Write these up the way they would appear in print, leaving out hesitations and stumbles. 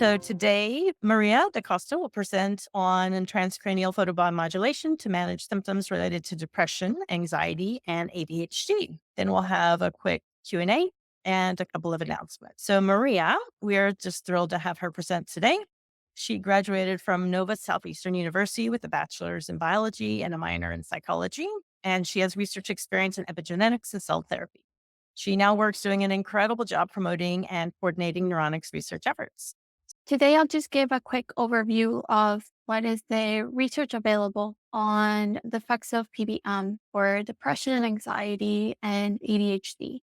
So today, Maria da Costa will present on transcranial photobiomodulation to manage symptoms related to depression, anxiety, and ADHD. Then we'll have a quick Q&A and a couple of announcements. So Maria, we're just thrilled to have her present today. She graduated from Nova Southeastern University with a bachelor's in biology and a minor in psychology, and she has research experience in epigenetics and cell therapy. She now works doing an incredible job promoting and coordinating neuronics research efforts. Today, I'll just give a quick overview of what is the research available on the effects of PBM for depression, anxiety, and ADHD,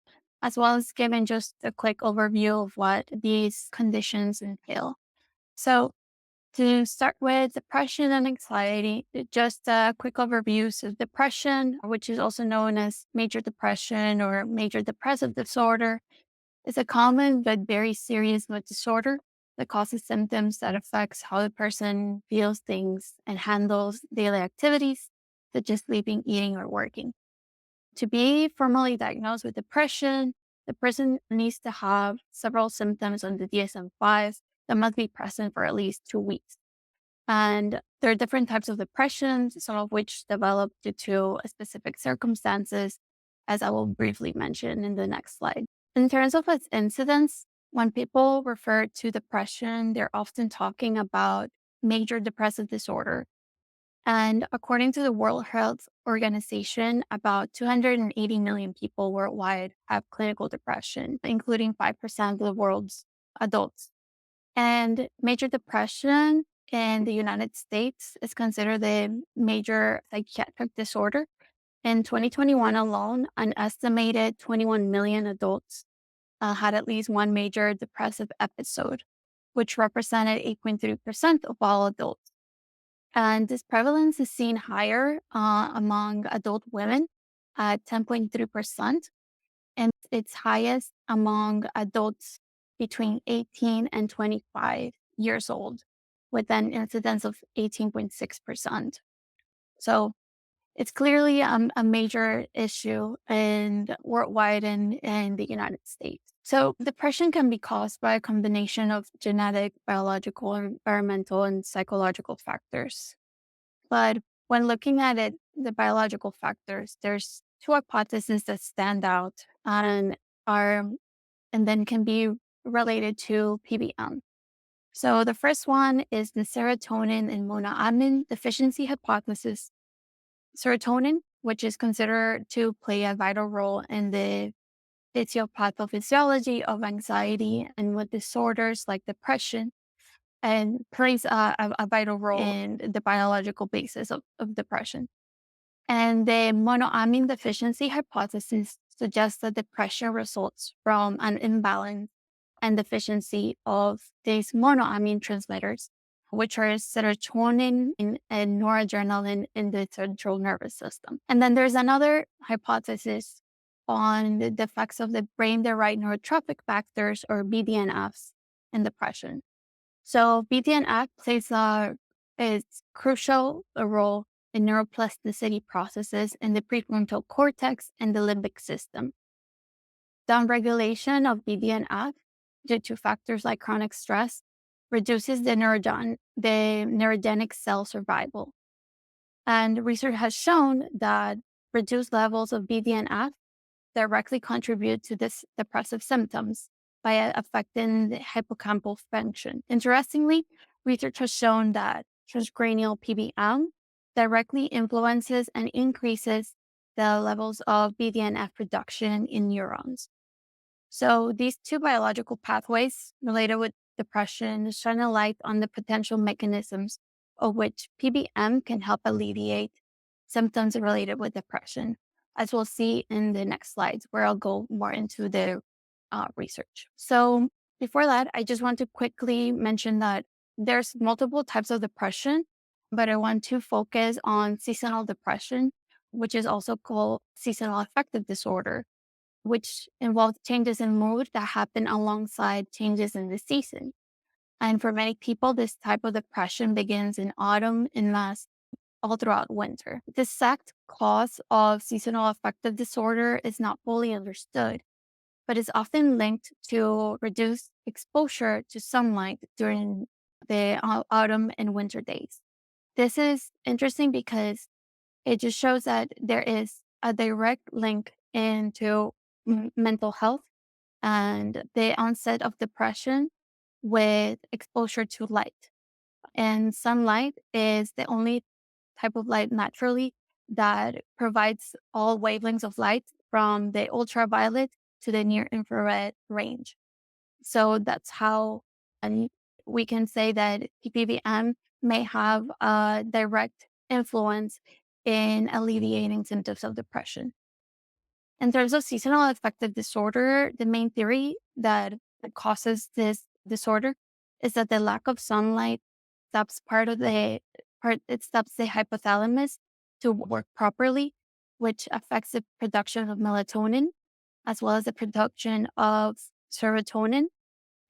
as well as giving just a quick overview of what these conditions entail. So, to start with depression and anxiety, just a quick overview. So, depression, which is also known as major depression or major depressive disorder, it's a common but very serious mood disorder that causes symptoms that affects how the person feels things and handles daily activities such as sleeping, eating, or working. To be formally diagnosed with depression, the person needs to have several symptoms on the DSM-5 that must be present for at least 2 weeks. And there are different types of depressions, some of which develop due to specific circumstances, as I will briefly mention in the next slide. In terms of its incidence, when people refer to depression, they're often talking about major depressive disorder. And according to the World Health Organization, about 280 million people worldwide have clinical depression, including 5% of the world's adults. And major depression in the United States is considered a major psychiatric disorder. In 2021 alone, an estimated 21 million adults had at least one major depressive episode, which represented 8.3% of all adults. And this prevalence is seen higher among adult women at 10.3%, and it's highest among adults between 18 and 25 years old, with an incidence of 18.6%. So it's clearly a major issue and worldwide and in the United States. So depression can be caused by a combination of genetic, biological, environmental, and psychological factors. But when looking at it, the biological factors, there's two hypotheses that stand out are and then can be related to PBM. So the first one is the serotonin and monoamine deficiency hypothesis. Serotonin, which is considered to play a vital role in the pathophysiology of anxiety and with disorders like depression, and plays a vital role in the biological basis of depression. And the monoamine deficiency hypothesis suggests that depression results from an imbalance and deficiency of these monoamine transmitters, which are serotonin and noradrenaline in the central nervous system. And then there's another hypothesis on the effects of the brain-derived neurotrophic factors, or BDNFs, in depression. So BDNF plays a crucial role in neuroplasticity processes in the prefrontal cortex and the limbic system. Downregulation of BDNF due to factors like chronic stress reduces the neurogenic cell survival. And research has shown that reduced levels of BDNF directly contribute to this depressive symptoms by affecting the hippocampal function. Interestingly, research has shown that transcranial PBM directly influences and increases the levels of BDNF production in neurons. So these two biological pathways related with depression shine a light on the potential mechanisms of which PBM can help alleviate symptoms related with depression, as we'll see in the next slides, where I'll go more into the research. So before that, I just want to quickly mention that there's multiple types of depression, but I want to focus on seasonal depression, which is also called seasonal affective disorder, which involves changes in mood that happen alongside changes in the season. And for many people, this type of depression begins in autumn and lasts all throughout winter. The exact cause of seasonal affective disorder is not fully understood, but is often linked to reduced exposure to sunlight during the autumn and winter days. This is interesting because it just shows that there is a direct link into mental health and the onset of depression with exposure to light. And sunlight is the only type of light naturally that provides all wavelengths of light from the ultraviolet to the near infrared range. So that's how and we can say that PPVM may have a direct influence in alleviating symptoms of depression. In terms of seasonal affective disorder, the main theory that causes this disorder is that the lack of sunlight stops part of the part it stops the hypothalamus to work properly, which affects the production of melatonin as well as the production of serotonin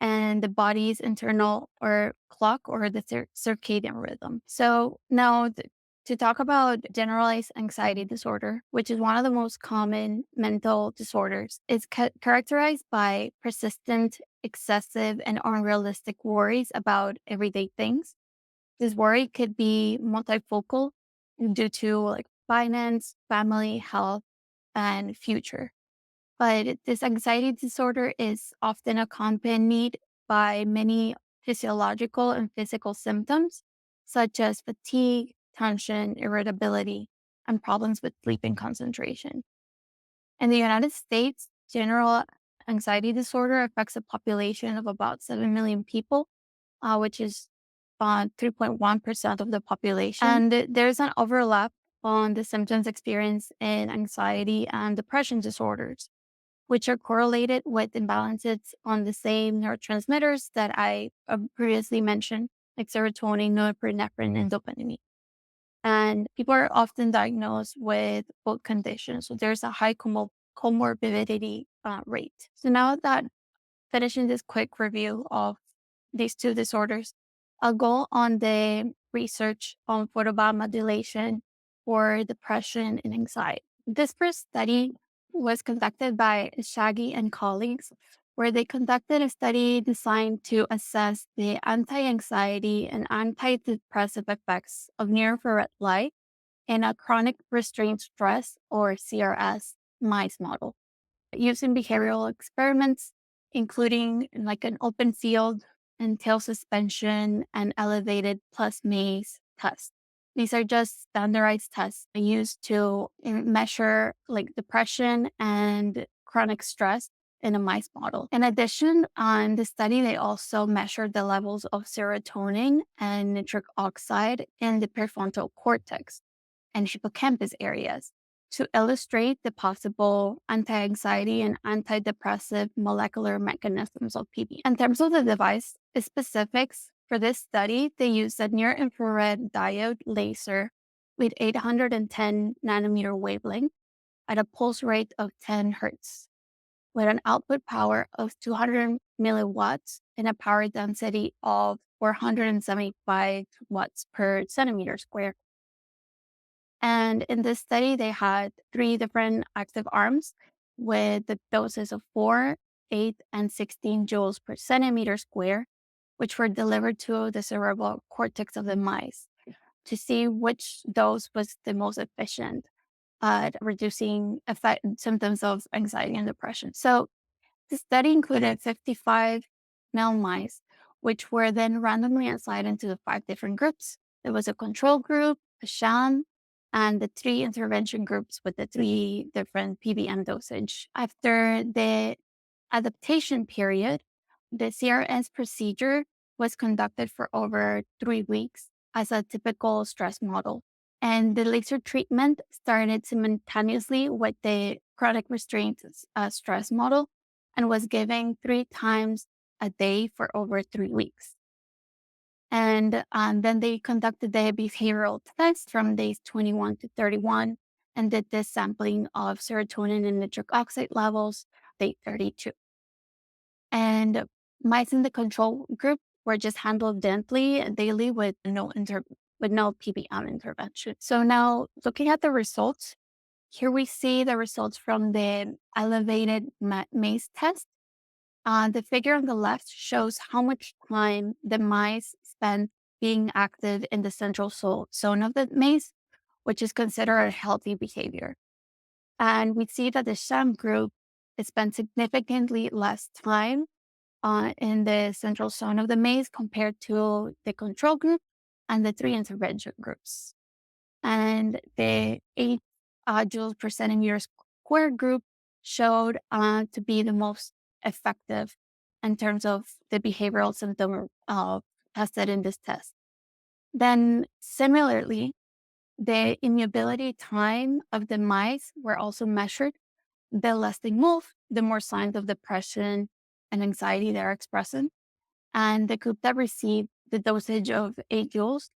and the body's internal or clock or the circadian rhythm. So now to talk about generalized anxiety disorder, which is one of the most common mental disorders, is characterized by persistent, excessive, and unrealistic worries about everyday things. This worry could be multifocal due to like finance, family, health, and future. But this anxiety disorder is often accompanied by many physiological and physical symptoms, such as fatigue, tension, irritability, and problems with sleep and concentration. In the United States, general anxiety disorder affects a population of about 7 million people, which is 3.1% of the population. And there's an overlap on the symptoms experienced in anxiety and depression disorders, which are correlated with imbalances on the same neurotransmitters that I previously mentioned, like serotonin, norepinephrine, and dopamine. And people are often diagnosed with both conditions. So there's a high comorbidity rate. So now that finishing this quick review of these two disorders, I'll go on the research on photobiomodulation for depression and anxiety. This first study was conducted by Shaggy and colleagues, where they conducted a study designed to assess the anti anxiety and antidepressive effects of near infrared light in a chronic restrained stress or CRS mice model using behavioral experiments, including like an open field and tail suspension and elevated plus maze test. These are just standardized tests used to measure like depression and chronic stress in a mice model. In addition, on the study, they also measured the levels of serotonin and nitric oxide in the prefrontal cortex and hippocampus areas to illustrate the possible anti anxiety and antidepressive molecular mechanisms of PB. In terms of the device specifics for this study, they used a near infrared diode laser with 810 nanometer wavelength at a pulse rate of 10 hertz with an output power of 200 milliwatts and a power density of 475 watts per centimeter square. And in this study, they had three different active arms with the doses of 4, 8, and 16 joules per centimeter square, which were delivered to the cerebral cortex of the mice to see which dose was the most efficient at reducing symptoms of anxiety and depression. So the study included 55 male mice, which were then randomly assigned into the five different groups. There was a control group, a sham, and the three intervention groups with the three different PBM dosage. After the adaptation period, the CRS procedure was conducted for over 3 weeks as a typical stress model. And the laser treatment started simultaneously with the chronic restraint stress model and was given 3 times a day for over 3 weeks. And then they conducted the behavioral test from days 21 to 31 and did this sampling of serotonin and nitric oxide levels, day 32. And mice in the control group were just handled gently and daily with no PBM intervention. So now looking at the results, Here we see the results from the elevated maze test. The figure on the left shows how much time the mice spent being active in the central zone of the maze, which is considered a healthy behavior. And we see that the sham group spent significantly less time in the central zone of the maze compared to the control group and the three intervention groups. And the 8 joules per centimeter square group showed to be the most effective in terms of the behavioral symptom tested in this test. Then, similarly, the immobility time of the mice were also measured. The less they move, the more signs of depression and anxiety they're expressing. And the group that received the dosage of 8 joules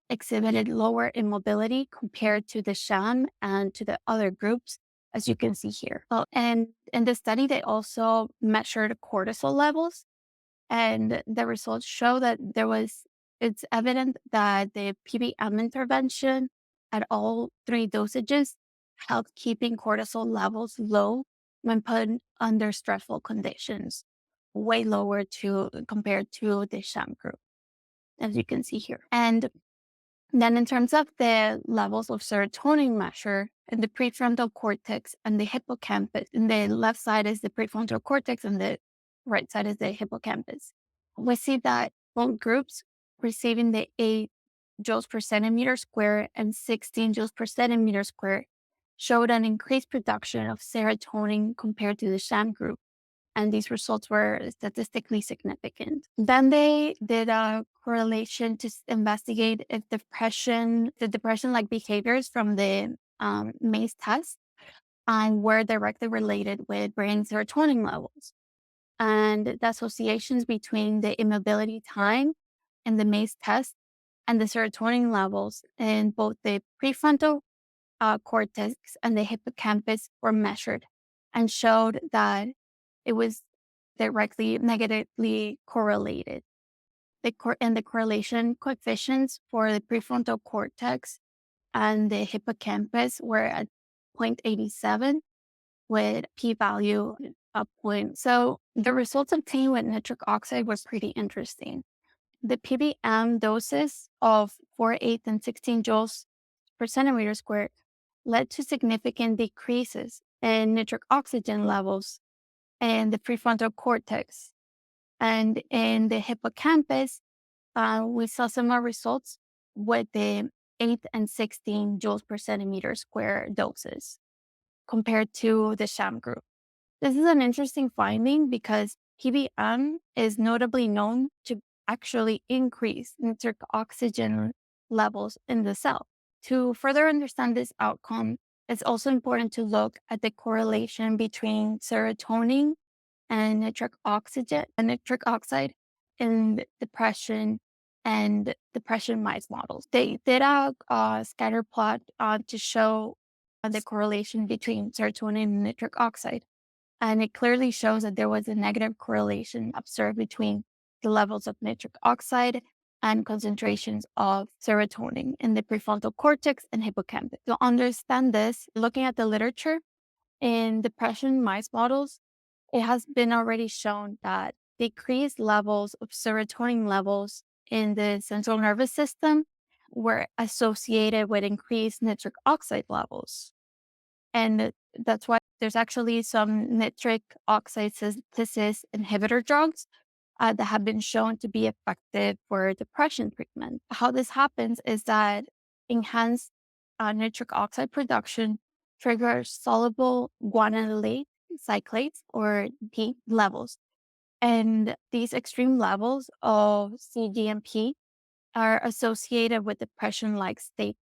exhibited lower immobility compared to the sham and to the other groups, as you can see here. Well, and in the study, they also measured cortisol levels, and the results show that it's evident that the PBM intervention at all three dosages helped keeping cortisol levels low when put under stressful conditions, way lower compared to the sham group, as you can see here. And then in terms of the levels of serotonin measure in the prefrontal cortex and the hippocampus, in the left side is the prefrontal cortex and the right side is the hippocampus. We see that both groups receiving the 8 joules per centimeter square and 16 joules per centimeter square showed an increased production of serotonin compared to the sham group, and these results were statistically significant. Then they did a correlation to investigate if the depression-like behaviors from the maze test were directly related with brain serotonin levels. And the associations between the immobility time in the maze test and the serotonin levels in both the prefrontal cortex and the hippocampus were measured and showed that it was directly negatively correlated. The correlation coefficients for the prefrontal cortex and the hippocampus were at 0.87 with p-value of point. So the results obtained with nitric oxide was pretty interesting. The PBM doses of 4, 8, and 16 joules per centimeter squared led to significant decreases in nitric oxygen levels in the prefrontal cortex. And in the hippocampus, we saw similar results with the 8 and 16 joules per centimeter square doses compared to the sham group. This is an interesting finding because PBM is notably known to actually increase nitric oxygen levels in the cell. To further understand this outcome, it's also important to look at the correlation between serotonin and nitric oxide in depression and depression mice models. They did a scatter plot to show the correlation between serotonin and nitric oxide. And it clearly shows that there was a negative correlation observed between the levels of nitric oxide and concentrations of serotonin in the prefrontal cortex and hippocampus. To understand this, looking at the literature in depression mice models, it has been already shown that decreased levels of serotonin levels in the central nervous system were associated with increased nitric oxide levels. And that's why there's actually some nitric oxide synthesis inhibitor drugs that have been shown to be effective for depression treatment. How this happens is that enhanced nitric oxide production triggers soluble guanylate cyclates or D levels. And these extreme levels of CGMP are associated with depression-like state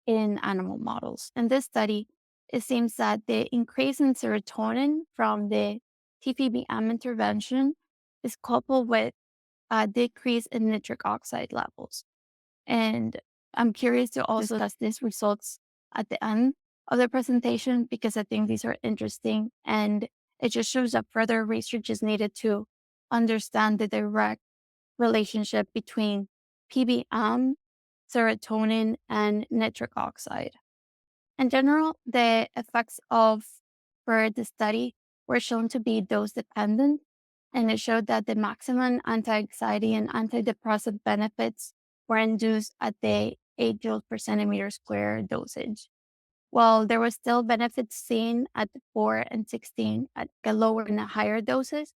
in animal models. In this study, it seems that the increase in serotonin from the TPBM intervention is coupled with a decrease in nitric oxide levels. And I'm curious to also discuss these results at the end of the presentation because I think these are interesting and it just shows that further research is needed to understand the direct relationship between PBM, serotonin, and nitric oxide. In general, the effects of for the study were shown to be dose dependent, and it showed that the maximum anti-anxiety and antidepressive benefits were induced at the 8 joules per centimeter square dosage. While there was still benefits seen at the 4 and 16 at the lower and the higher doses,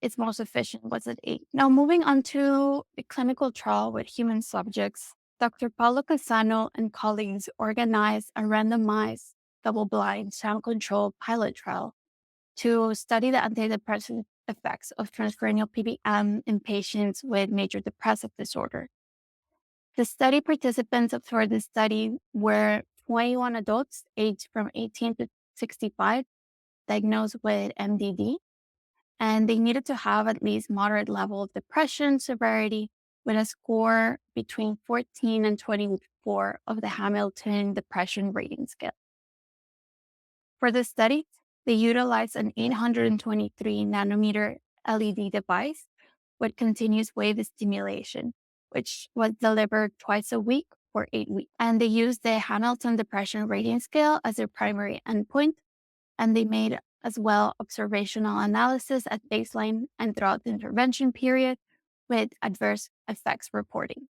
its most efficient was at 8. Now, moving on to the clinical trial with human subjects, Dr. Paulo Casano and colleagues organized a randomized, double blind, sound controlled pilot trial to study the antidepressant effects of transcranial PBM in patients with major depressive disorder. The study participants for the study were 21 adults aged from 18 to 65 diagnosed with MDD, and they needed to have at least moderate level of depression severity with a score between 14 and 24 of the Hamilton Depression Rating Scale. For the study, they utilized an 823 nanometer LED device with continuous wave stimulation, which was delivered twice a week for 8 weeks. And they used the Hamilton Depression Rating Scale as their primary endpoint, and they made as well observational analysis at baseline and throughout the intervention period with adverse effects reporting.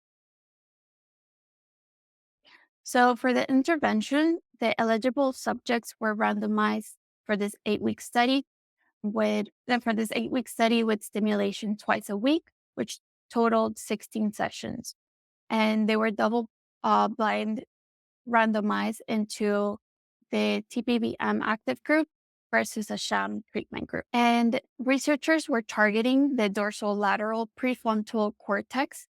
So for the intervention, the eligible subjects were randomized for this 8-week study with stimulation twice a week, which totaled 16 sessions. And they were double blind randomized into the TPVM active group versus a sham treatment group. And researchers were targeting the dorsolateral prefrontal cortex,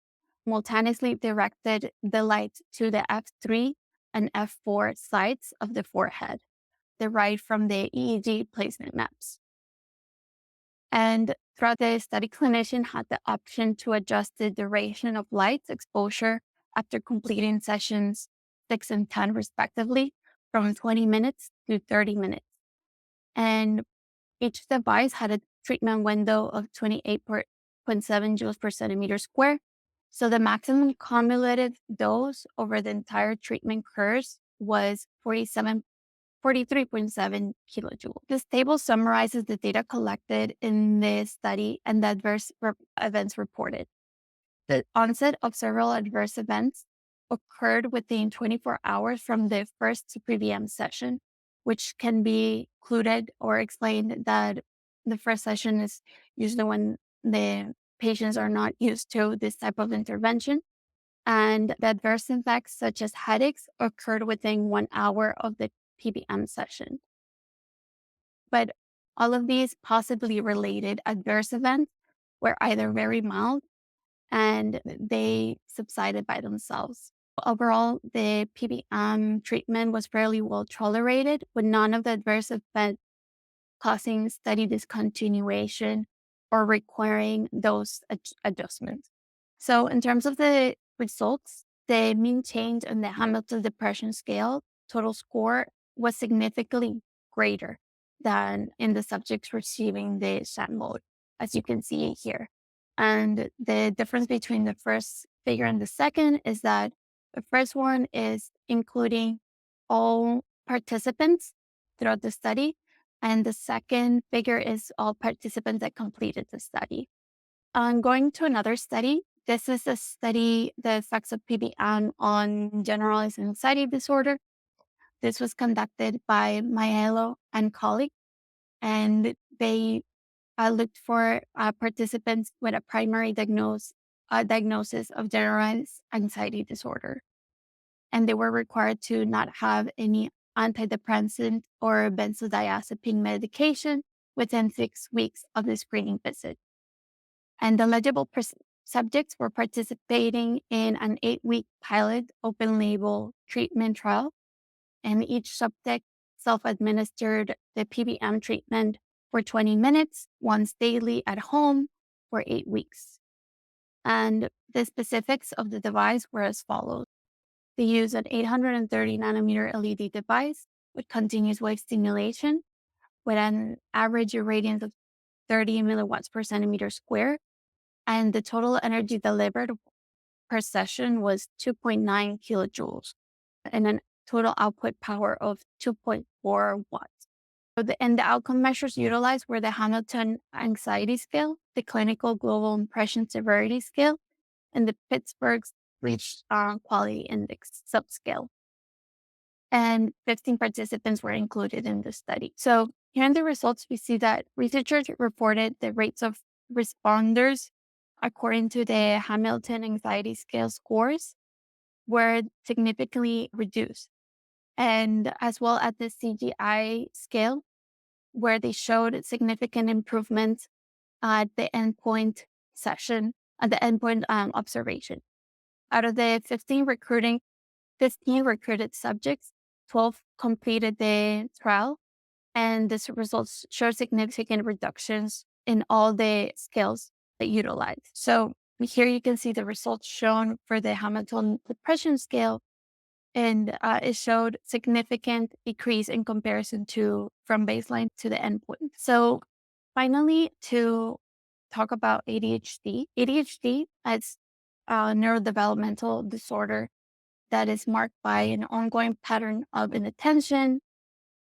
simultaneously directed the light to the F3 and F4 sides of the forehead, derived from the EEG placement maps. And throughout the study, clinician had the option to adjust the duration of light exposure after completing sessions 6 and 10, respectively, from 20 minutes to 30 minutes. And each device had a treatment window of 28.7 joules per centimeter square. So the maximum cumulative dose over the entire treatment course was 43.7 kilojoules. This table summarizes the data collected in the study and the adverse events reported. The onset of several adverse events occurred within 24 hours from the first PVM session, which can be included or explained that the first session is usually when the patients are not used to this type of intervention. And the adverse effects, such as headaches, occurred within 1 hour of the PBM session. But all of these possibly related adverse events were either very mild and they subsided by themselves. Overall, the PBM treatment was fairly well tolerated, with none of the adverse events causing study discontinuation or requiring dose adjustments. So, in terms of the results, the mean change in the Hamilton Depression Scale total score was significantly greater than in the subjects receiving the sham mode, as you can see here. And the difference between the first figure and the second is that the first one is including all participants throughout the study, and the second figure is all participants that completed the study. Going to another study, this is a study, the effects of PBM on generalized anxiety disorder. This was conducted by Maelo and colleagues, and they looked for participants with a primary diagnosis of generalized anxiety disorder. And they were required to not have any antidepressant or benzodiazepine medication within 6 weeks of the screening visit. And the eligible subjects were participating in an 8-week pilot open label treatment trial, and each subject self-administered the PBM treatment for 20 minutes once daily at home for 8 weeks. And the specifics of the device were as follows. They used an 830 nanometer LED device with continuous wave stimulation with an average irradiance of 30 milliwatts per centimeter square. And the total energy delivered per session was 2.9 kilojoules. And an total output power of 2.4 watts. And the outcome measures utilized were the Hamilton Anxiety Scale, the Clinical Global Impression Severity Scale, and the Pittsburgh Sleep Quality Index subscale. And 15 participants were included in the study. So here in the results, we see that researchers reported the rates of responders according to the Hamilton Anxiety Scale scores were significantly reduced, and as well as the CGI scale, where they showed significant improvements at the endpoint session, at the endpoint observation. Out of the 15 recruited subjects, 12 completed the trial, and the results showed significant reductions in all the scales that utilized. So here you can see the results shown for the Hamilton Depression Scale, and it showed significant decrease in comparison to from baseline to the endpoint. So finally, to talk about ADHD, ADHD is a neurodevelopmental disorder that is marked by an ongoing pattern of inattention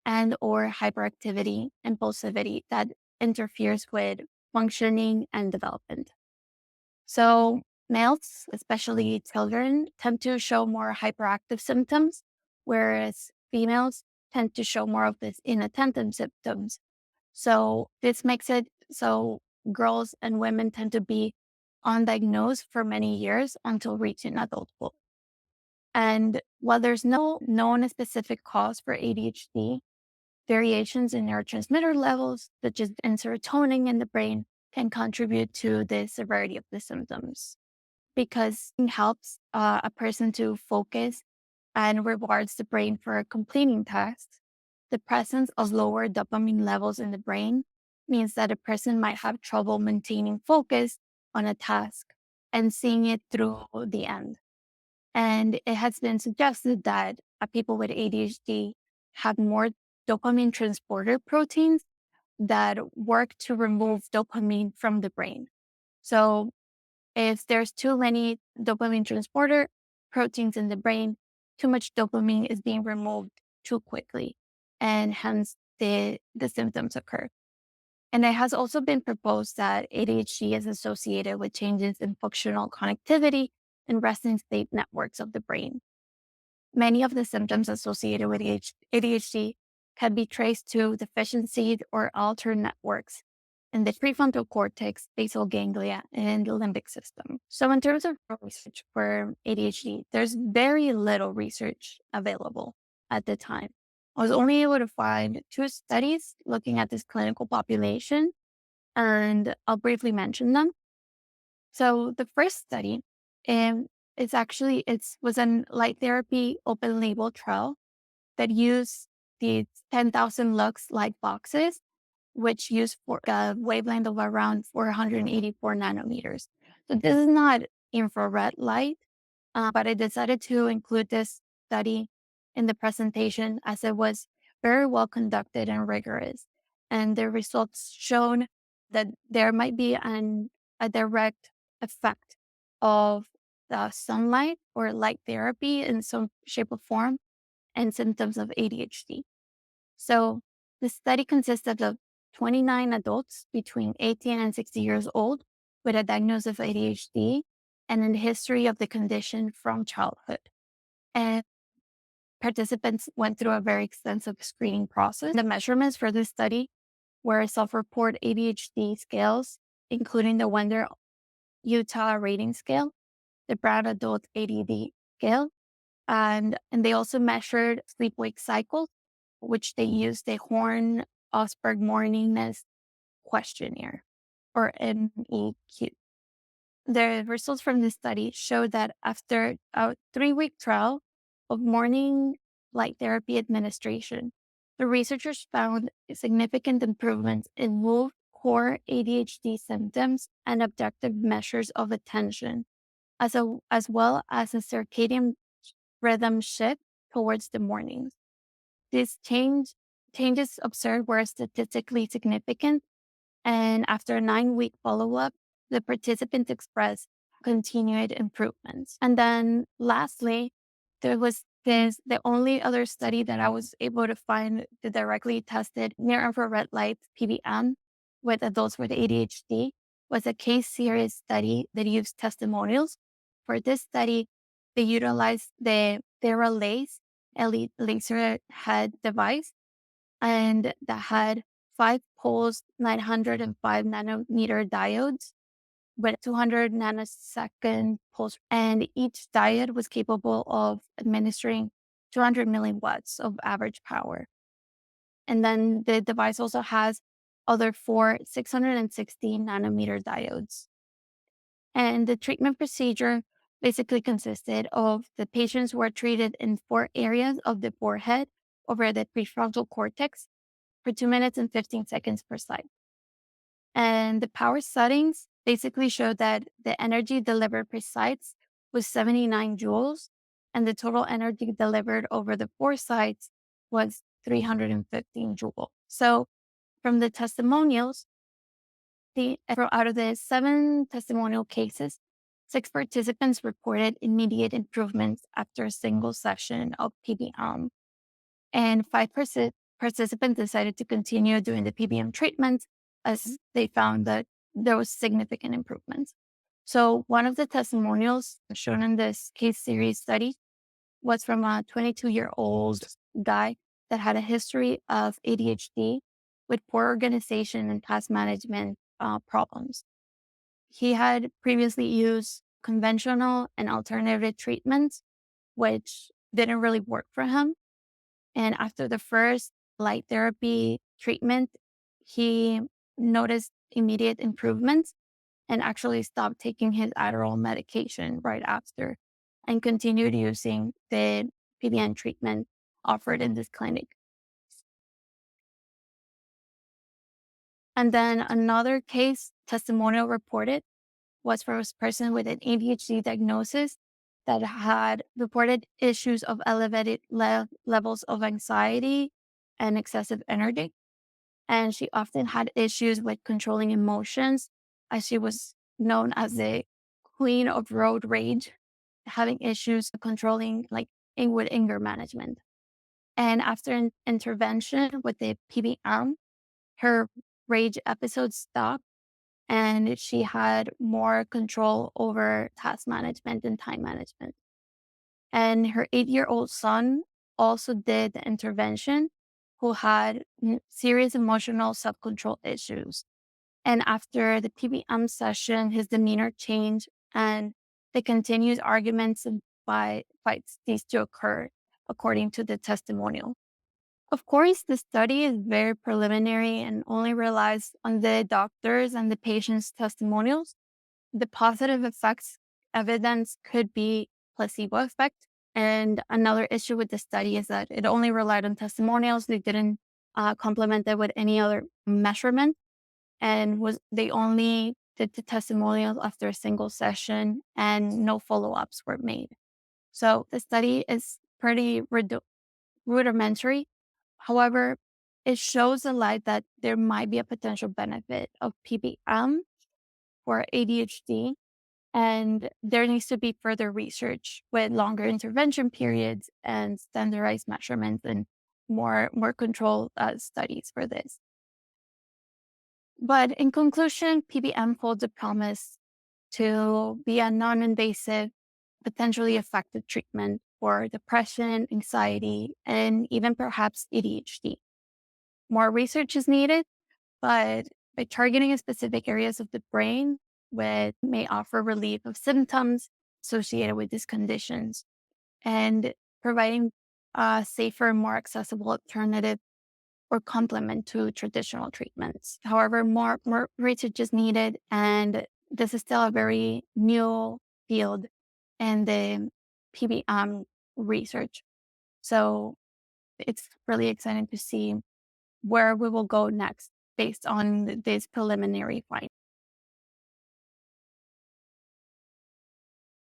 and or hyperactivity, impulsivity that interferes with functioning and development. So males, especially children, tend to show more hyperactive symptoms, whereas females tend to show more of this inattentive symptoms. So this makes it so girls and women tend to be undiagnosed for many years until reaching adulthood. And while there's no known specific cause for ADHD, variations in neurotransmitter levels, such as in serotonin in the brain, can contribute to the severity of the symptoms because it helps a person to focus and rewards the brain for completing tasks. The presence of lower dopamine levels in the brain means that a person might have trouble maintaining focus on a task and seeing it through the end. And it has been suggested that people with ADHD have more dopamine transporter proteins that work to remove dopamine from the brain. So if there's too many dopamine transporter proteins in the brain, too much dopamine is being removed too quickly, and hence the symptoms occur. And it has also been proposed that ADHD is associated with changes in functional connectivity and resting state networks of the brain. Many of the symptoms associated with ADHD can be traced to deficiencies or altered networks in the prefrontal cortex, basal ganglia, and the limbic system. So, in terms of research for ADHD, there's very little research available at the time. I was only able to find two studies looking at this clinical population, and I'll briefly mention them. So the first study, it was a light therapy open label trial that used the 10,000 lux light boxes, which used for a wavelength of around 484 nanometers. So this is not infrared light, but I decided to include this study in the presentation as it was very well conducted and rigorous. And the results shown that there might be a direct effect of the sunlight or light therapy in some shape or form and symptoms of ADHD. So the study consisted of 29 adults between 18 and 60 years old with a diagnosis of ADHD and a history of the condition from childhood. And participants went through a very extensive screening process. The measurements for this study were self-report ADHD scales, including the Wender Utah rating scale, the Brown Adult ADD scale, and they also measured sleep-wake cycles, which they used the Horn-Osberg Morningness Questionnaire, or MEQ. The results from this study showed that after a 3-week trial of morning light therapy administration, the researchers found significant improvements in mood, core ADHD symptoms, and objective measures of attention, as well as a circadian rhythm shift towards the mornings. These changes observed were statistically significant, and after a 9-week follow-up, the participants expressed continued improvements. And then lastly, there was because the only other study that I was able to find that directly tested near infrared light PBM with adults with ADHD was a case series study that used testimonials. For this study, they utilized the Theralace laser head device, and that had 5 poles, 905 nanometer diodes with 200 nanosecond pulse. And each diode was capable of administering 200 milliwatts of average power. And then the device also has other four 660 nanometer diodes. And the treatment procedure basically consisted of the patients were treated in 4 areas of the forehead over the prefrontal cortex for 2 minutes and 15 seconds per side. And the power settings basically showed that the energy delivered per sites was 79 joules, and the total energy delivered over the 4 sites was 315 joules. So from the testimonials, out of the 7 testimonial cases, 6 participants reported immediate improvements after a single session of PBM, and 5 participants decided to continue doing the PBM treatment as they found that there was significant improvements. So one of the testimonials shown in this case series study was from a 22-year-old guy that had a history of ADHD with poor organization and task management problems. He had previously used conventional and alternative treatments, which didn't really work for him. And after the first light therapy treatment, he noticed immediate improvements and actually stopped taking his Adderall medication right after and continued using the PBN treatment offered in this clinic. And then another case testimonial reported was for a person with an ADHD diagnosis that had reported issues of elevated levels of anxiety and excessive energy. And she often had issues with controlling emotions, as she was known as the queen of road rage, having issues controlling with anger management. And after an intervention with the PBM, her rage episodes stopped and she had more control over task management and time management. And her 8-year-old son also did the intervention, who had serious emotional self control issues. And after the PBM session, his demeanor changed and the continued arguments and fights ceased to occur, according to the testimonial. Of course, the study is very preliminary and only relies on the doctors and the patient's testimonials. The positive effects evidence could be placebo effect. And another issue with the study is that it only relied on testimonials. They didn't complement it with any other measurement, and was they only did the testimonials after a single session, and no follow ups were made. So the study is pretty rudimentary. However, it shows a light that there might be a potential benefit of PBM for ADHD, and there needs to be further research with longer intervention periods and standardized measurements and more controlled studies for this. But in conclusion, PBM holds a promise to be a non-invasive, potentially effective treatment for depression, anxiety, and even perhaps ADHD. More research is needed, but by targeting specific areas of the brain, which may offer relief of symptoms associated with these conditions and providing a safer, more accessible alternative or complement to traditional treatments. However, more research is needed, and this is still a very new field in the PBM research. So it's really exciting to see where we will go next based on this preliminary finding.